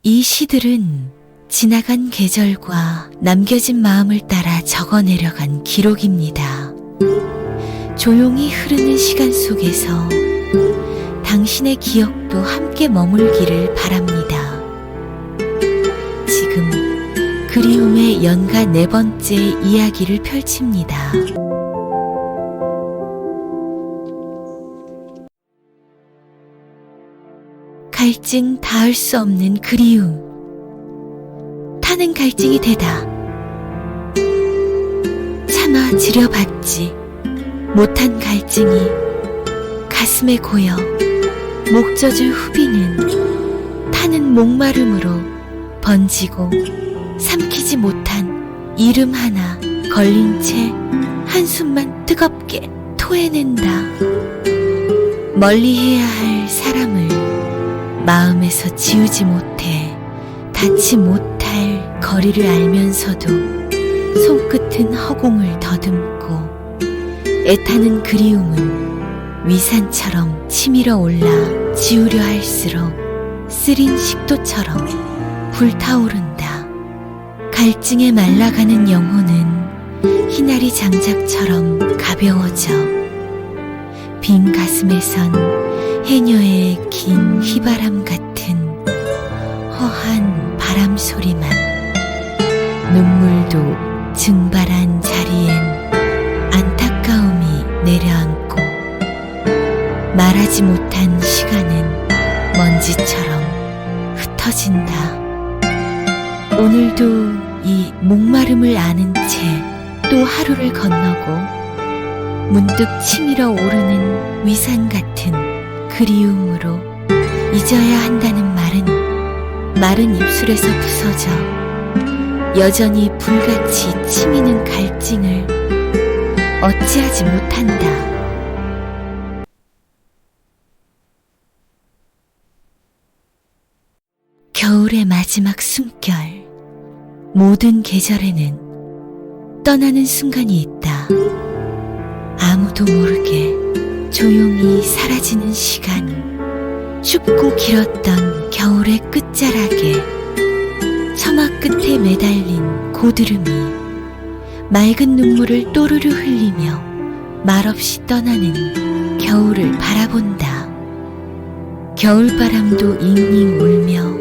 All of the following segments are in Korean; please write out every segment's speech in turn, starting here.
이 시들은 지나간 계절과 남겨진 마음을 따라 적어 내려간 기록입니다. 조용히 흐르는 시간 속에서 당신의 기억도 함께 머물기를 바랍니다. 지금 그리움의 연가 4번째 이야기를 펼칩니다. 갈증 닿을 수 없는 그리움. 타는 갈증이 되다. 차마 지려봤지 못한 갈증이 가슴에 고여 목젖을 후비는 타는 목마름으로 번지고 삼키지 못한 이름 하나 걸린 채 한숨만 뜨겁게 토해낸다. 멀리해야 할 사람을 마음에서 지우지 못해 닿지 못할 거리를 알면서도 손끝은 허공을 더듬고 애타는 그리움은 위산처럼 치밀어 올라 지우려 할수록 쓰린 식도처럼 불타오른다. 갈증에 말라가는 영혼은 희나리 장작처럼 가벼워져 빈 가슴에선 해녀의 긴 휘바람 같은 허한 바람 소리만. 눈물도 증발한 자리엔 안타까움이 내려앉고 말하지 못한 시간은 먼지처럼 흩어진다. 오늘도 이 목마름을 아는 채 또 하루를 건너고 문득 치밀어 오르는 위산 같은 그리움으로 잊어야 한다는 말은 마른 입술에서 부서져 여전히 불같이 치미는 갈증을 어찌하지 못한다. 겨울의 마지막 숨결. 모든 계절에는 떠나는 순간이 있다. 아무도 모르게 조용히 사라지는 시간. 춥고 길었던 겨울의 끝자락에 처마 끝에 매달린 고드름이 맑은 눈물을 또르르 흘리며 말없이 떠나는 겨울을 바라본다. 겨울바람도 잉잉 울며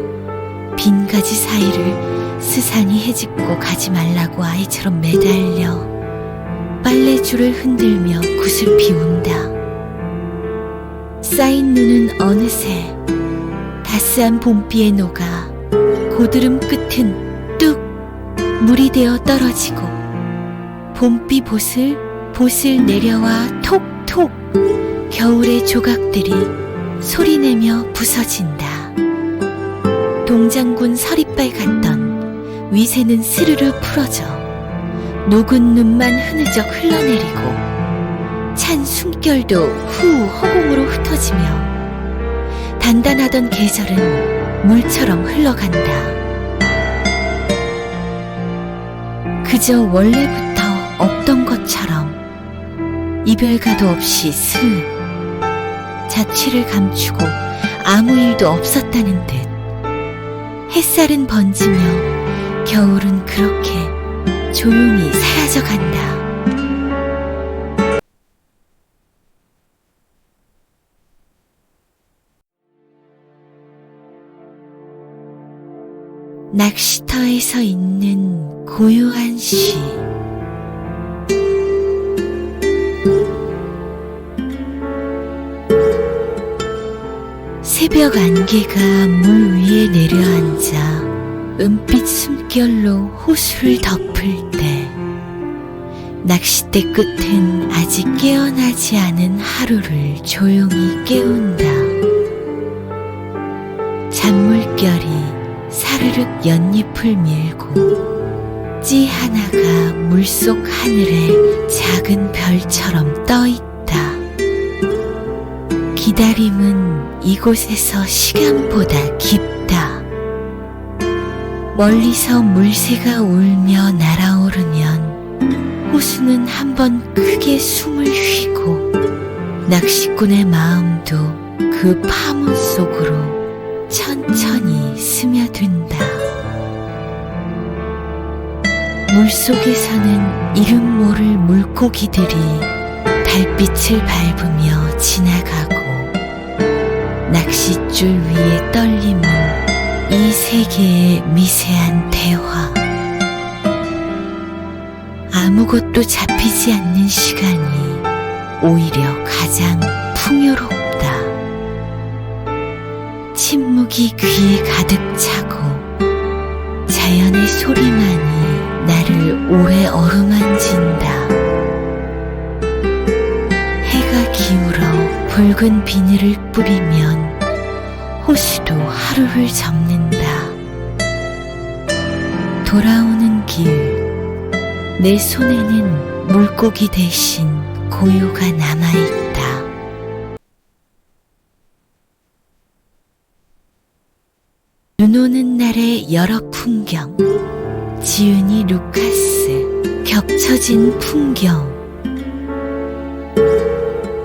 빈 가지 사이를 스산히 헤집고 가지 말라고 아이처럼 매달려 빨래줄을 흔들며 구슬피 운다. 쌓인 눈은 어느새 따스한 봄비에 녹아 고드름 끝은 뚝 물이 되어 떨어지고 봄비 보슬 내려와 톡톡 겨울의 조각들이 소리내며 부서진다. 동장군 서리빨 같던 위새는 스르르 풀어져 녹은 눈만 흐느적 흘러내리고 찬 숨결도 후 허공으로 흩어지며 단단하던 계절은 물처럼 흘러간다. 그저 원래부터 없던 것처럼 이별가도 없이 스르 자취를 감추고 아무 일도 없었다는 듯 햇살은 번지며 겨울은 그렇게 조용히 사라져간다. 낚시터에 서 있는 고요한 시. 새벽 안개가 물 위에 내려앉아 은빛 숨결로 호수를 덮을 때 낚싯대 끝은 아직 깨어나지 않은 하루를 조용히 깨운다. 잔물결이 사르륵 연잎을 밀고 찌 하나가 물속 하늘에 작은 별처럼 떠있다. 기다림은 이곳에서 시간보다 깊다. 멀리서 물새가 울며 날아오르면 호수는 한번 크게 숨을 쉬고 낚시꾼의 마음도 그 파문 속으로 천천히 스며든다. 물속에서는 이름 모를 물고기들이 달빛을 밟으며 지나가고 낚싯줄 위에 떨림은 이 세계의 미세한 대화. 아무것도 잡히지 않는 시간이 오히려 가장 풍요롭다. 침묵이 귀에 가득 차고 자연의 소리만이 나를 오래 어루만진다. 해가 기울어 붉은 비늘을 뿌리면 호수도 하루를 접는다. 돌아오는 길, 내 손에는 물고기 대신 고요가 남아있다. 눈 오는 날의 여러 풍경, 지은이 루카스, 겹쳐진 풍경.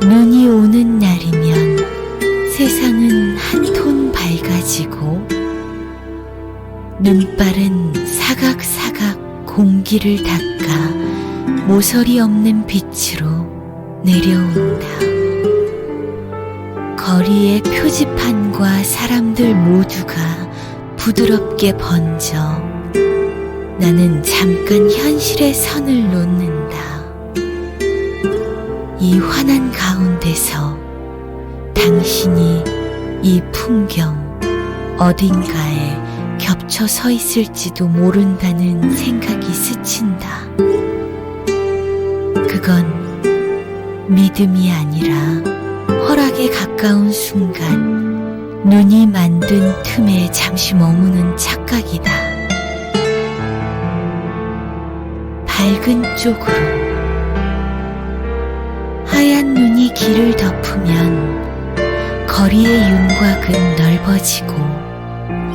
눈이 오는 날이면 세상은 한 톤 밝아지고 눈발은 사각사각 공기를 닦아 모서리 없는 빛으로 내려온다. 거리의 표지판과 사람들 모두가 부드럽게 번져 나는 잠깐 현실의 선을 놓는다. 이 환한 가운데서 당신이 이 풍경 어딘가에 겹쳐 서 있을지도 모른다는 생각이 스친다. 그건 믿음이 아니라 허락에 가까운 순간 눈이 만든 틈에 잠시 머무는 착각이다. 밝은 쪽으로. 하얀 눈이 길을 덮으면 거리의 윤곽은 넓어지고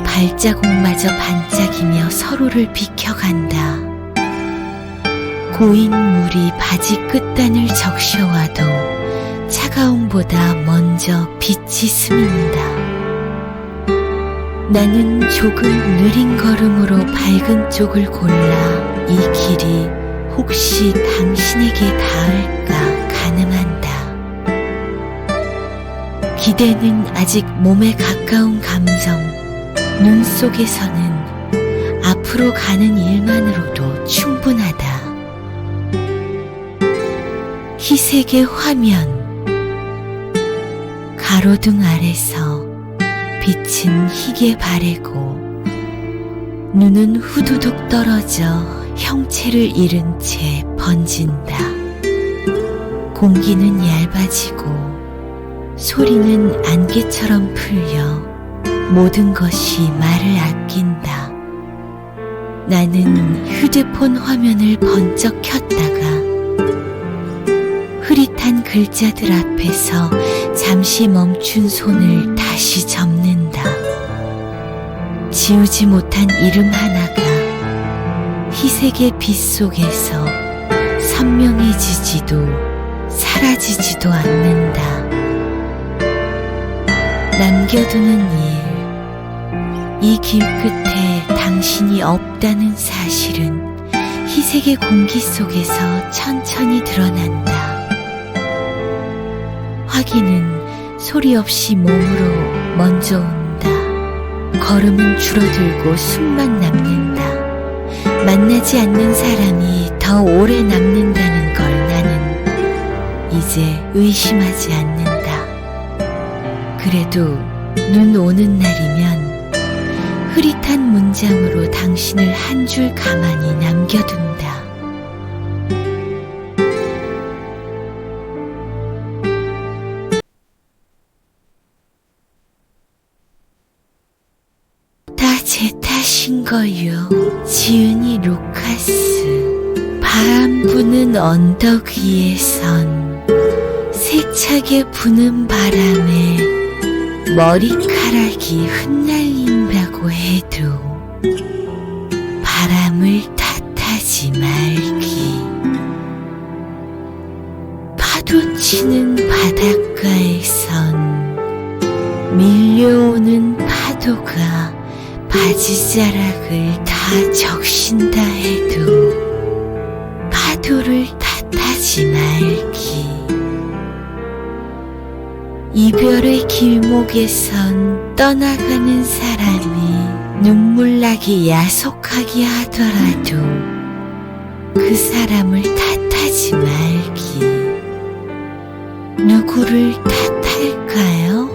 발자국마저 반짝이며 서로를 비켜간다. 고인 물이 바지 끝단을 적셔와도 차가움보다 먼저 빛이 스민다. 나는 조금 느린 걸음으로 밝은 쪽을 골라 이 길이 혹시 당신에게 닿을까 가늠한다. 기대는 아직 몸에 가까운 감정, 눈 속에서는 앞으로 가는 일만으로도 충분하다. 희색의 화면, 가로등 아래서 빛은 희게 바래고 눈은 후두둑 떨어져 형체를 잃은 채 번진다. 공기는 얇아지고 소리는 안개처럼 풀려 모든 것이 말을 아낀다. 나는 휴대폰 화면을 번쩍 켰다가 흐릿한 글자들 앞에서 잠시 멈춘 손을 다시 접는다. 지우지 못한 이름 하나가 희색의 빛 속에서 선명해지지도 사라지지도 않는다. 남겨두는 일, 이 길 끝에 당신이 없다는 사실은 희색의 공기 속에서 천천히 드러난다. 확인은 소리 없이 몸으로 먼저 온다. 걸음은 줄어들고 숨만 남는다. 만나지 않는 사람이 더 오래 남는다는 걸 나는 이제 의심하지 않는다. 그래도 눈 오는 날이면 흐릿한 문장으로 당신을 한 줄 가만히 남겨둔다. 다 제 탓인 거요. 지은이 루카스. 바람 부는 언덕 위에선 세차게 부는 바람에 머리카락이 흩날린다고 해도 바람을 탓하지 말기. 파도 치는 바닷가에선 밀려오는 파도가 바지자락을 다 적신다 해도 파도를 탓하지 말기. 이별의 길목에선 떠나가는 사람이 눈물나게 야속하게 하더라도 그 사람을 탓하지 말기. 누구를 탓할까요?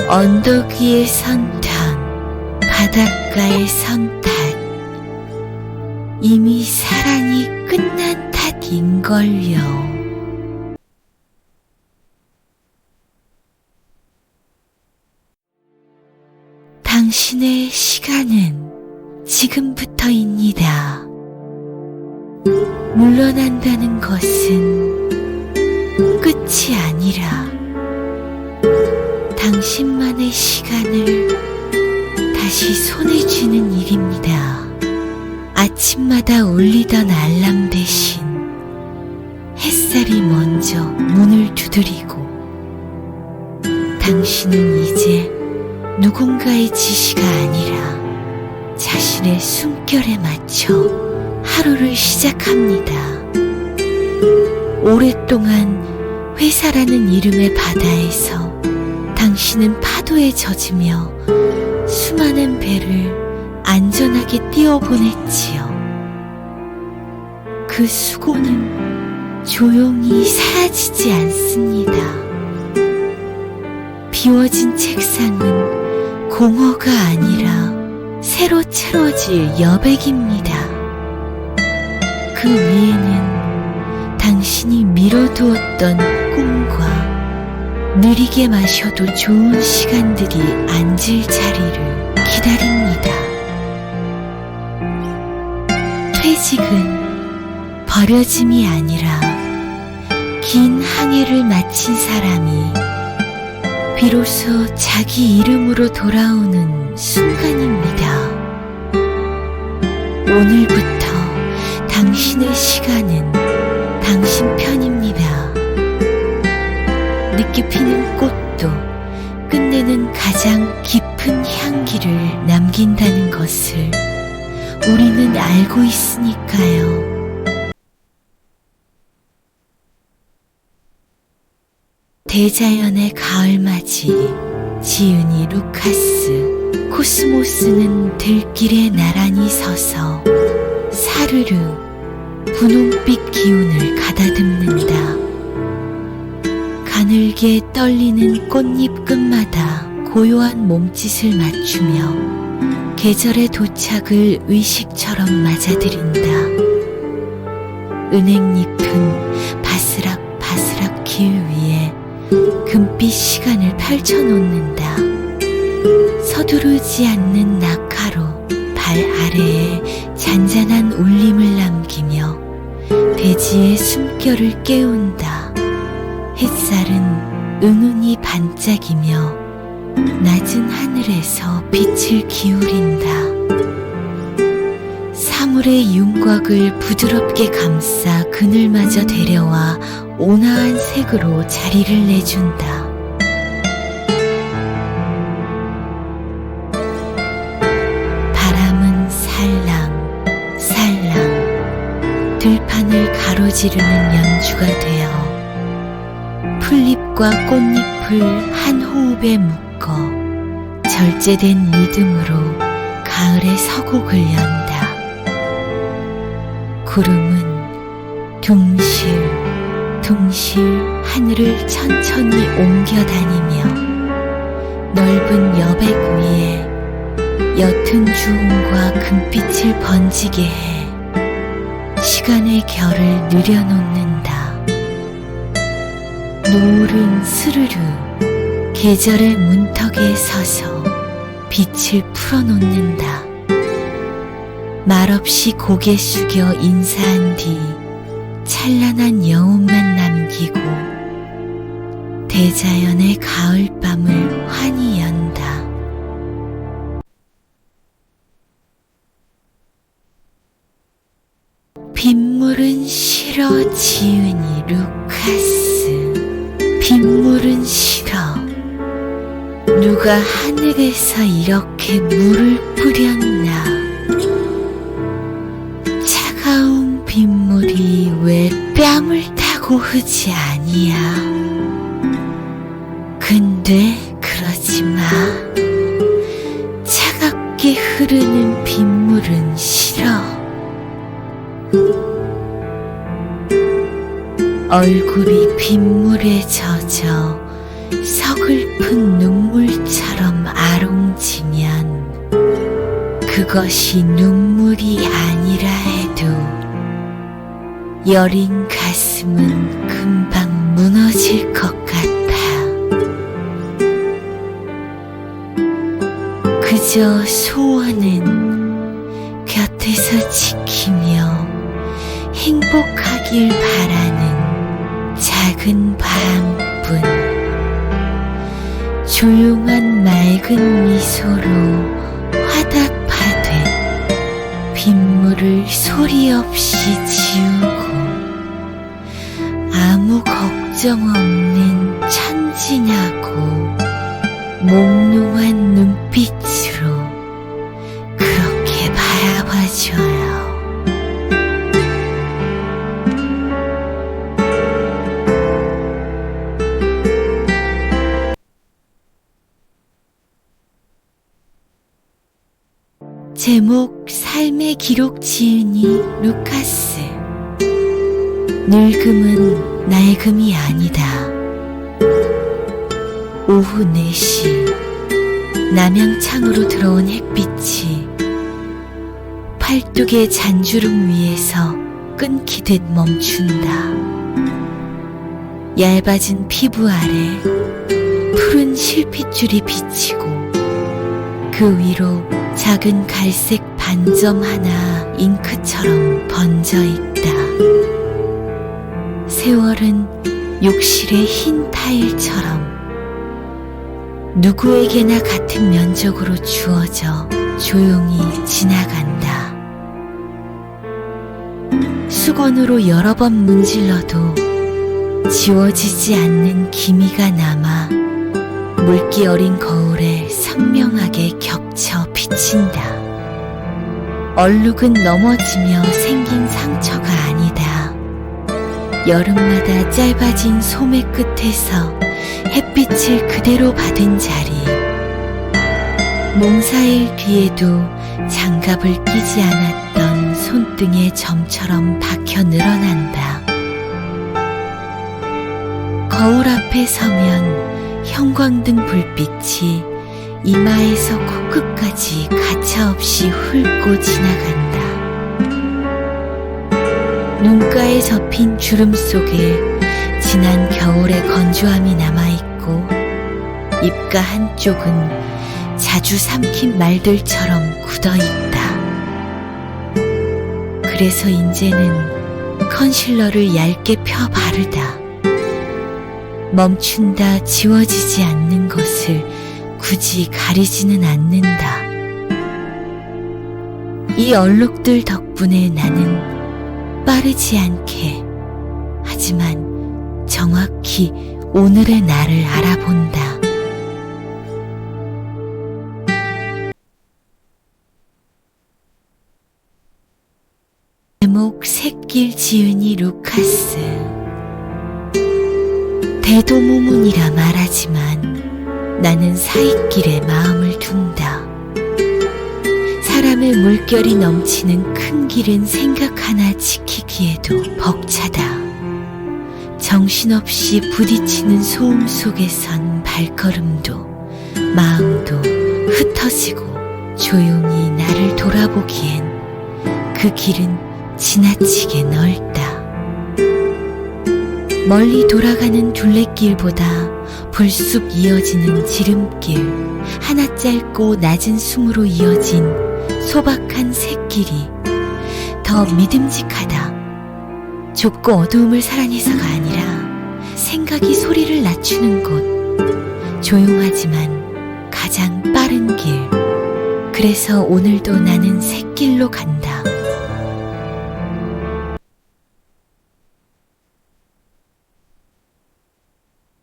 언덕 위의 선탄, 바닷가의 선탄. 이미 사랑이 끝난 탓인걸요. 당신의 시간은 지금부터입니다. 물러난다는 것은 끝이 아니라 당신만의 시간을 다시 손에 쥐는 일입니다. 아침마다 울리던 알람 대신 햇살이 먼저 문을 두드리고 당신은 이제 누군가의 지시가 아니라 자신의 숨결에 맞춰 하루를 시작합니다. 오랫동안 회사라는 이름의 바다에서 당신은 파도에 젖으며 수많은 배를 안전하게 띄워보냈지요. 그 수고는 조용히 사라지지 않습니다. 비워진 책상은 공허가 아니라 새로 채워질 여백입니다. 그 위에는 당신이 미뤄두었던 꿈과 느리게 마셔도 좋은 시간들이 앉을 자리를 기다립니다. 퇴직은 버려짐이 아니라 긴 항해를 마친 사람이 비로소 자기 이름으로 돌아오는 순간입니다. 오늘부터 당신의 시간은 당신 편입니다. 늦게 피는 꽃도 끝내는 가장 깊은 향기를 남긴다는 것을 우리는 알고 있으니까요. 대자연의 가을맞이 지은이 루카스. 코스모스는 들길에 나란히 서서 사르르 분홍빛 기운을 가다듬는다. 가늘게 떨리는 꽃잎 끝마다 고요한 몸짓을 맞추며 계절의 도착을 의식처럼 맞아들인다. 은행잎은 바스락바스락 길 위에 금빛 시간을 펼쳐놓는다. 서두르지 않는 낙하로 발 아래에 잔잔한 울림을 남기며 대지의 숨결을 깨운다. 햇살은 은은히 반짝이며 낮은 하늘에서 빛을 기울인다. 사물의 윤곽을 부드럽게 감싸 그늘마저 데려와 온화한 색으로 자리를 내준다. 바람은 살랑살랑 들판을 가로지르는 연주가 되어 풀잎과 꽃잎을 한 호흡에 묶어 절제된 리듬으로 가을의 서곡을 연다. 구름은 둥실둥실 하늘을 천천히 옮겨다니며 넓은 여백 위에 옅은 주홍과 금빛을 번지게 해 시간의 결을 늘여놓는다. 노을은 스르르 계절의 문턱에 서서 빛을 풀어놓는다. 말없이 고개 숙여 인사한 뒤 찬란한 여운만 남기고 대자연의 가을밤을 환히 연다. 빗물은 싫어 지은이 루카스. 빗물은 싫어. 누가 하늘에서 이렇게 물을 뿌렸나. 차가운 뺨을 타고 흐지 아니야. 근데 그러지 마. 차갑게 흐르는 빗물은 싫어. 얼굴이 빗물에 젖어 서글픈 눈물처럼 아롱지면 그것이 눈물이 아니라 해도 여린 가슴은 금방 무너질 것 같아. 그저 소원은 곁에서 지키며 행복하길 바라는 작은 바람뿐. 조용한 맑은 미소로 화답하듯 빗물을 소리 없이 지우고 아무 걱정 없는 천진하고 몽롱한 눈빛으로 그렇게 바라봐줘요. 제목 삶의 기록 지은이 루카스. 늙음은 낡음이 아니다. 오후 4시 남양창으로 들어온 햇빛이 팔뚝의 잔주름 위에서 끊기듯 멈춘다. 얇아진 피부 아래 푸른 실핏줄이 비치고 그 위로 작은 갈색 반점 하나 잉크처럼 번져 있다. 세월은 욕실의 흰 타일처럼 누구에게나 같은 면적으로 주어져 조용히 지나간다. 수건으로 여러 번 문질러도 지워지지 않는 기미가 남아 물기 어린 거울에 선명하게 겹쳐 비친다. 얼룩은 넘어지며 생긴 상처가 아니다. 여름마다 짧아진 소매 끝에서 햇빛을 그대로 받은 자리. 농사일 뒤에도 장갑을 끼지 않았던 손등의 점처럼 박혀 늘어난다. 거울 앞에 서면 형광등 불빛이 이마에서 코끝까지 가차없이 훑고 지나간다. 눈가에 접힌 주름 속에 지난 겨울의 건조함이 남아있고 입가 한쪽은 자주 삼킨 말들처럼 굳어있다. 그래서 이제는 컨실러를 얇게 펴 바르다. 멈춘다 지워지지 않는 것을 굳이 가리지는 않는다. 이 얼룩들 덕분에 나는 빠르지 않게 하지만 정확히 오늘의 나를 알아본다. 제목 샛길 지은이 루카스. 대도무문이라 말하지만 나는 사익길에 마음을 둔다. 사람의 물결이 넘치는 큰 길은 생각 하나 지키기에도 벅차다. 정신없이 부딪히는 소음 속에선 발걸음도 마음도 흩어지고 조용히 나를 돌아보기엔 그 길은 지나치게 넓다. 멀리 돌아가는 둘레길보다 불쑥 이어지는 지름길, 하나 짧고 낮은 숨으로 이어진 소박한 샛길이 더 믿음직하다. 좁고 어두움을 사랑해서가 아니라 생각이 소리를 낮추는 곳, 조용하지만 가장 빠른 길. 그래서 오늘도 나는 샛길로 간다.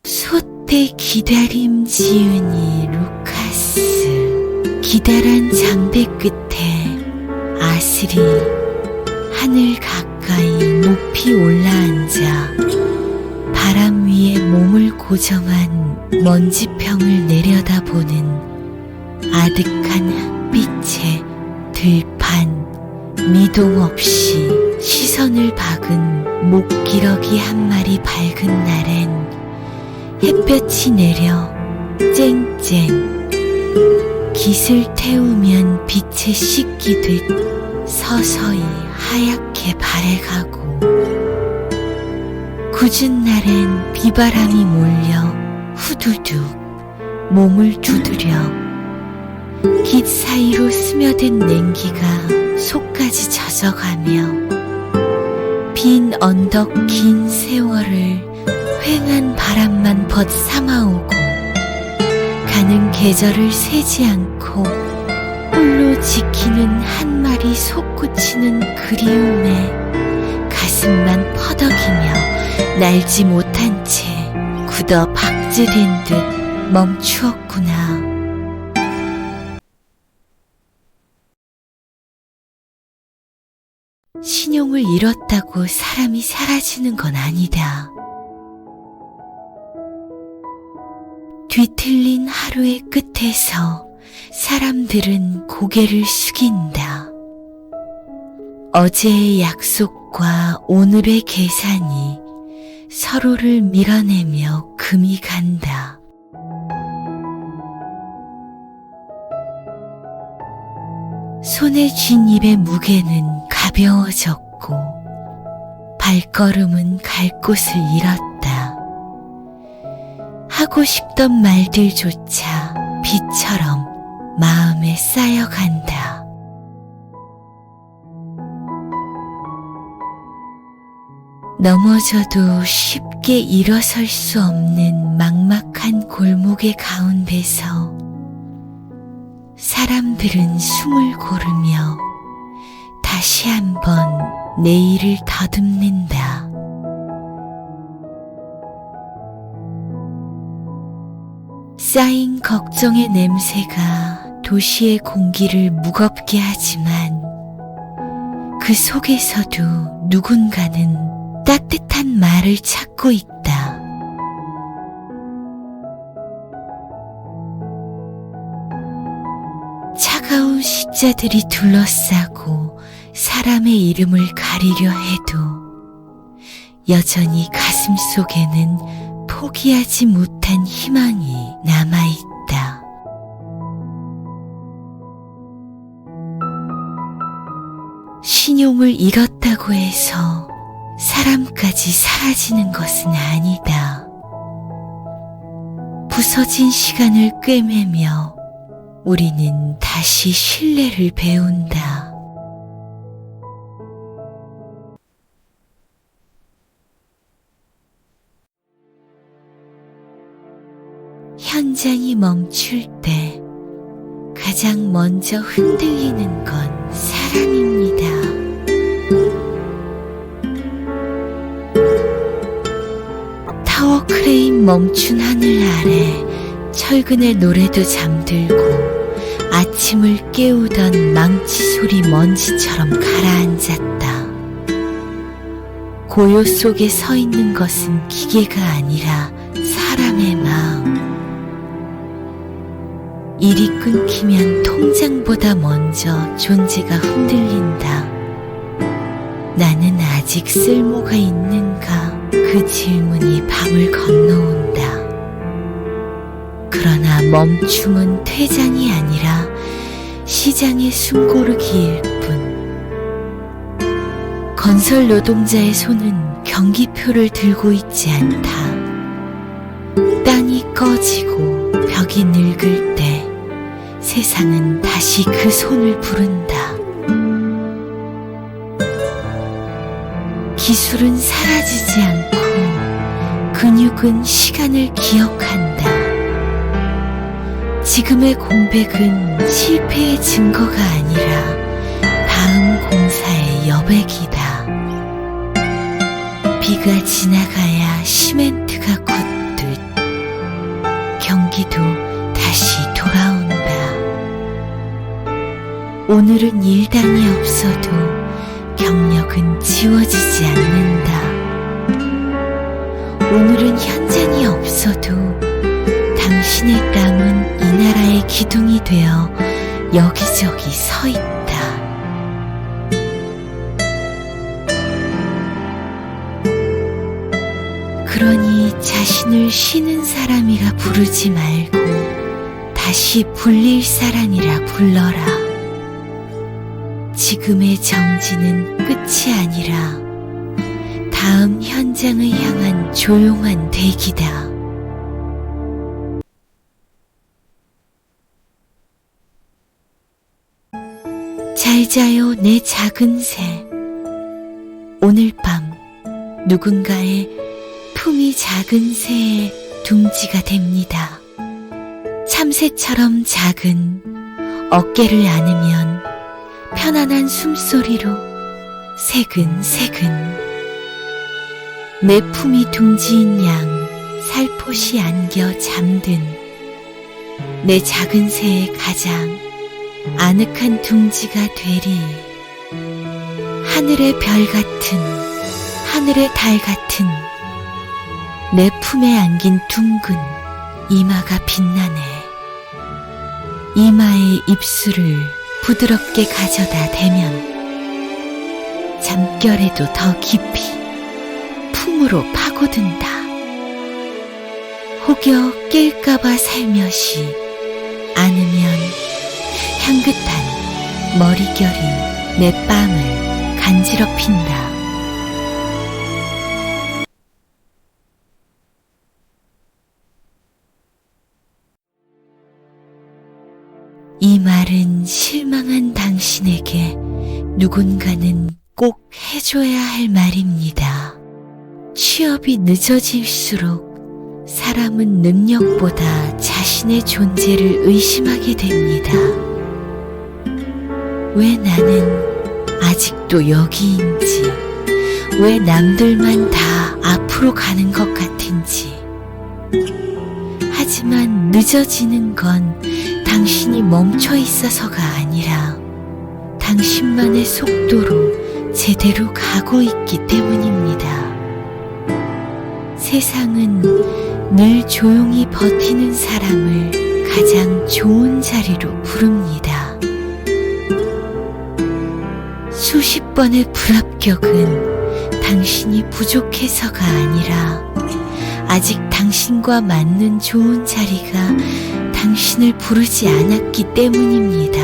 솥대 기다림 지은이 루카스. 기다란 장대 끝에 아스리 하늘 가까이 높이 올라앉아 바람 위에 몸을 고정한 먼지평을 내려다보는 아득한 햇빛에 들판 미동 없이 시선을 박은 목기러기 한 마리 밝은 날엔 햇볕이 내려 쨍쨍 깃을 태우면 빛에 씻기듯 서서히 하얗게 발해가고 굳은 날엔 비바람이 몰려 후두둑 몸을 두드려 깃 사이로 스며든 냉기가 속까지 젖어가며 빈 언덕 긴 세월을 휑한 바람만 벗삼아오고 가는 계절을 세지 않고 홀로 지키는 한 마리 솟구치는 그리움에 가슴만 퍼덕이며 날지 못한 채 굳어 박제된 듯 멈추었구나. 신용을 잃었다고 사람이 사라지는 건 아니다. 뒤틀린 하루의 끝에서 사람들은 고개를 숙인다. 어제의 약속과 오늘의 계산이 서로를 밀어내며 금이 간다. 손에 쥔 입의 무게는 가벼워졌고 발걸음은 갈 곳을 잃었다. 하고 싶던 말들조차 비처럼 마음에 쌓여간다. 넘어져도 쉽게 일어설 수 없는 막막한 골목의 가운데서 사람들은 숨을 고르며 다시 한번 내일을 더듬는다. 쌓인 걱정의 냄새가 도시의 공기를 무겁게 하지만 그 속에서도 누군가는 따뜻한 말을 찾고 있다. 차가운 시자들이 둘러싸고 사람의 이름을 가리려 해도 여전히 가슴 속에는 포기하지 못한 희망이 남아있다. 신용을 잃었다고 해서 사람까지 사라지는 것은 아니다. 부서진 시간을 꿰매며 우리는 다시 신뢰를 배운다. 현장이 멈출 때 가장 먼저 흔들리는 건 사람입니다. 타워 크레인 멈춘 하늘 아래 철근의 노래도 잠들고 아침을 깨우던 망치 소리 먼지처럼 가라앉았다. 고요 속에 서 있는 것은 기계가 아니라 사람의 마음. 일이 끊기면 통장보다 먼저 존재가 흔들린다. 나는 아직 쓸모가 있는가? 그 질문이 밤을 건너온다. 그러나 멈춤은 퇴장이 아니라 시장의 숨고르기일 뿐. 건설 노동자의 손은 경기표를 들고 있지 않다. 땅이 꺼지고 벽이 늙을 때 세상은 다시 그 손을 부른다. 기술은 사라지지 않고 근육은 시간을 기억한다. 지금의 공백은 실패의 증거가 아니라 다음 공사의 여백이다. 비가 지나가야 시멘트가 굳듯 경기도 다시 돌아온다. 오늘은 일당이 없어도 경력은 지워지지 않는다. 오늘은 현장이 없어도 당신의 땀은 이 나라의 기둥이 되어 여기저기 서 있다. 그러니 자신을 쉬는 사람이라 부르지 말고 다시 불릴 사람이라 불러라. 지금의 정지는 끝이 아니라 다음 현장을 향한 조용한 대기다. 잘 자요, 내 작은 새. 오늘 밤 누군가의 품이 작은 새의 둥지가 됩니다. 참새처럼 작은 어깨를 안으면 편안한 숨소리로 새근새근 내 품이 둥지인 양 살포시 안겨 잠든 내 작은 새의 가장 아늑한 둥지가 되리. 하늘의 별 같은, 하늘의 달 같은 내 품에 안긴 둥근 이마가 빛나네. 이마의 입술을 부드럽게 가져다 대면 잠결에도 더 깊이 품으로 파고든다. 혹여 깰까봐 살며시 안으면 향긋한 머리결이 내 뺨을 간지럽힌다. 이 말은 실망한 당신에게 누군가는 꼭 해줘야 할 말입니다. 취업이 늦어질수록 사람은 능력보다 자신의 존재를 의심하게 됩니다. 왜 나는 아직도 여기인지, 왜 남들만 다 앞으로 가는 것 같은지. 하지만 늦어지는 건 당신이 멈춰 있어서가 아니라 당신만의 속도로 제대로 가고 있기 때문입니다. 세상은 늘 조용히 버티는 사람을 가장 좋은 자리로 부릅니다. 수십 번의 불합격은 당신이 부족해서가 아니라 아직 당신과 맞는 좋은 자리가 당신을 부르지 않았기 때문입니다.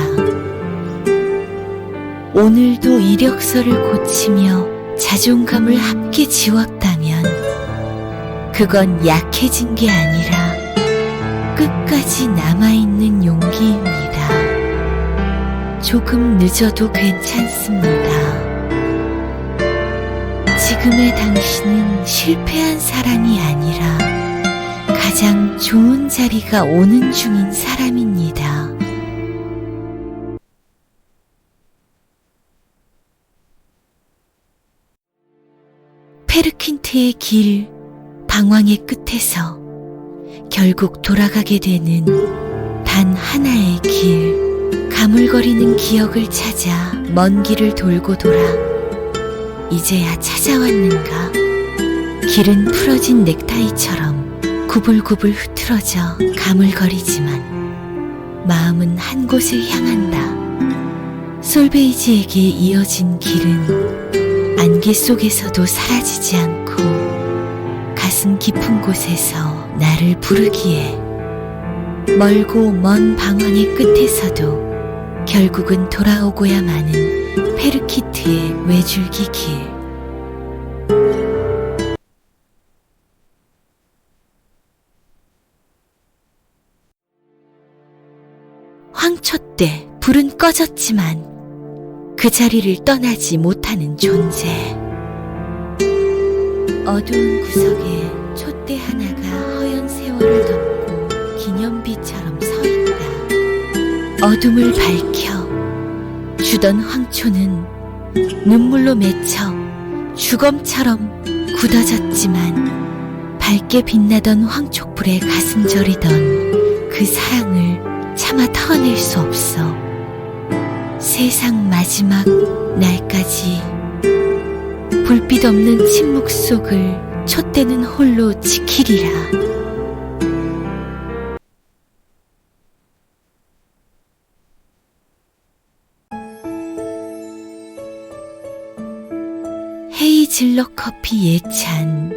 오늘도 이력서를 고치며 자존감을 함께 지웠다면 그건 약해진 게 아니라 끝까지 남아있는 용기입니다. 조금 늦어도 괜찮습니다. 지금의 당신은 실패한 사람이 아니라 가장 좋은 자리가 오는 중인 사람입니다. 페르킨트의 길, 방황의 끝에서 결국 돌아가게 되는 단 하나의 길, 가물거리는 기억을 찾아 먼 길을 돌고 돌아 이제야 찾아왔는가. 길은 풀어진 넥타이처럼 구불구불 흐트러져 가물거리지만 마음은 한 곳을 향한다. 솔베이지에게 이어진 길은 안개 속에서도 사라지지 않고 가슴 깊은 곳에서 나를 부르기에 멀고 먼 방황의 끝에서도 결국은 돌아오고야 마는 페르키트의 외줄기 길. 황초 때 불은 꺼졌지만 그 자리를 떠나지 못하는 존재. 어두운 구석에 촛대 하나가 허연 세월을 덮고 기념비처럼 서 있다. 어둠을 밝혀 주던 황초는 눈물로 맺혀 주검처럼 굳어졌지만 밝게 빛나던 황촉불에 가슴 저리던 그 사랑을 차마 터낼 수 없어 세상 마지막 날까지 불빛 없는 침묵 속을 촛대는 홀로 지키리라. 헤이즐넛 커피 예찬.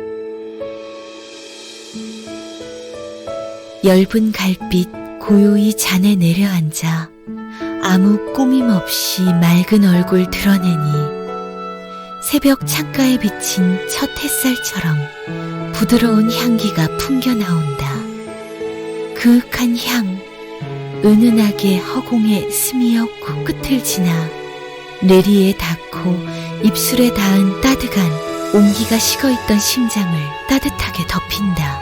엷은 갈빛 고요히 잔에 내려앉아 아무 꾸밈 없이 맑은 얼굴 드러내니 새벽 창가에 비친 첫 햇살처럼 부드러운 향기가 풍겨나온다. 그윽한 향, 은은하게 허공에 스미어 코끝을 지나 뇌리에 닿고 입술에 닿은 따뜻한 온기가 식어있던 심장을 따뜻하게 덮인다.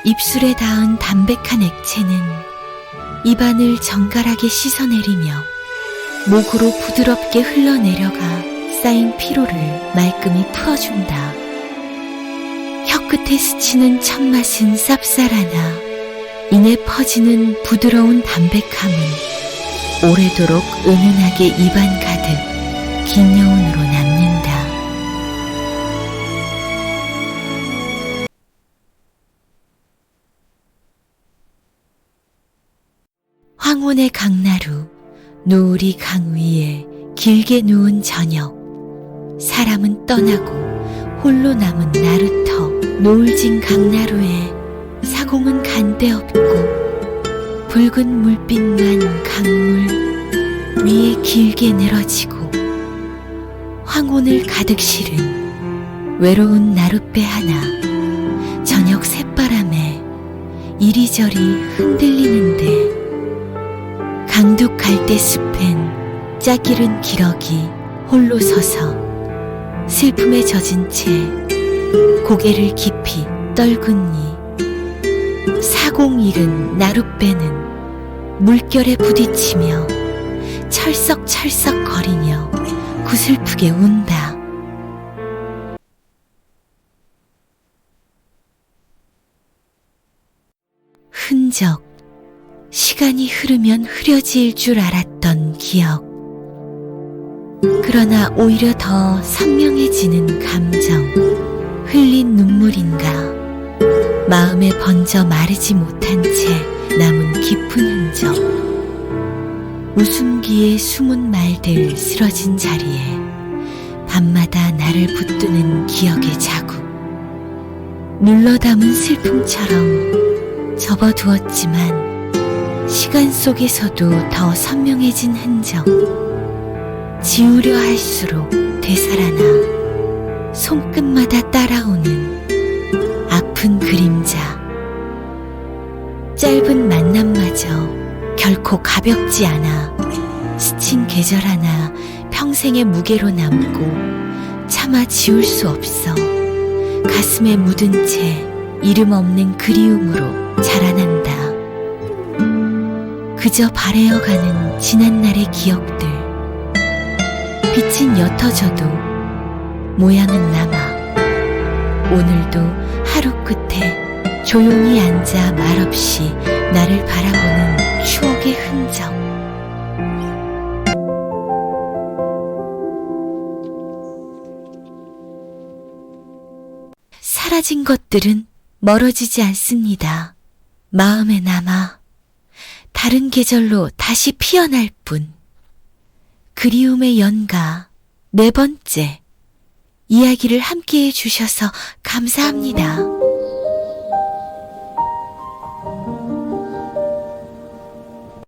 입술에 닿은 담백한 액체는 입안을 정갈하게 씻어내리며 목으로 부드럽게 흘러내려가 쌓인 피로를 말끔히 풀어준다. 혀끝에 스치는 첫 맛은 쌉쌀하나 이내 퍼지는 부드러운 담백함은 오래도록 은은하게 입안 가득 긴 여운으로 남는다. 황혼의 강나루, 노을이 강 위에 길게 누운 저녁. 사람은 떠나고 홀로 남은 나루터. 노을진 강나루에 사공은 간데 없고 붉은 물빛만 강물 위에 길게 늘어지고 황혼을 가득 실은 외로운 나룻배 하나. 저녁 새바람에 이리저리 흔들리는데 강둑 갈대숲엔 짝기른 기러기 홀로 서서 슬픔에 젖은 채 고개를 깊이 떨구니 사공 잃은 나룻배는 물결에 부딪히며 철썩철썩 거리며 구슬프게 운다. 흔적, 시간이 흐르면 흐려질 줄 알았던 기억. 그러나 오히려 더 선명해지는 감정. 흘린 눈물인가, 마음에 번져 마르지 못한 채 남은 깊은 흔적. 웃음기에 숨은 말들 쓰러진 자리에 밤마다 나를 붙드는 기억의 자국. 눌러 담은 슬픔처럼 접어두었지만 시간 속에서도 더 선명해진 흔적. 지우려 할수록 되살아나 손끝마다 따라오는 아픈 그림자. 짧은 만남마저 결코 가볍지 않아 스친 계절 하나 평생의 무게로 남고 차마 지울 수 없어 가슴에 묻은 채 이름 없는 그리움으로 자라난다. 그저 바래어가는 지난날의 기억들. 빛은 옅어져도 모양은 남아. 오늘도 하루 끝에 조용히 앉아 말없이 나를 바라보는 추억의 흔적. 사라진 것들은 멀어지지 않습니다. 마음에 남아 다른 계절로 다시 피어날 뿐. 그리움의 연가 4번째. 이야기를 함께해 주셔서 감사합니다.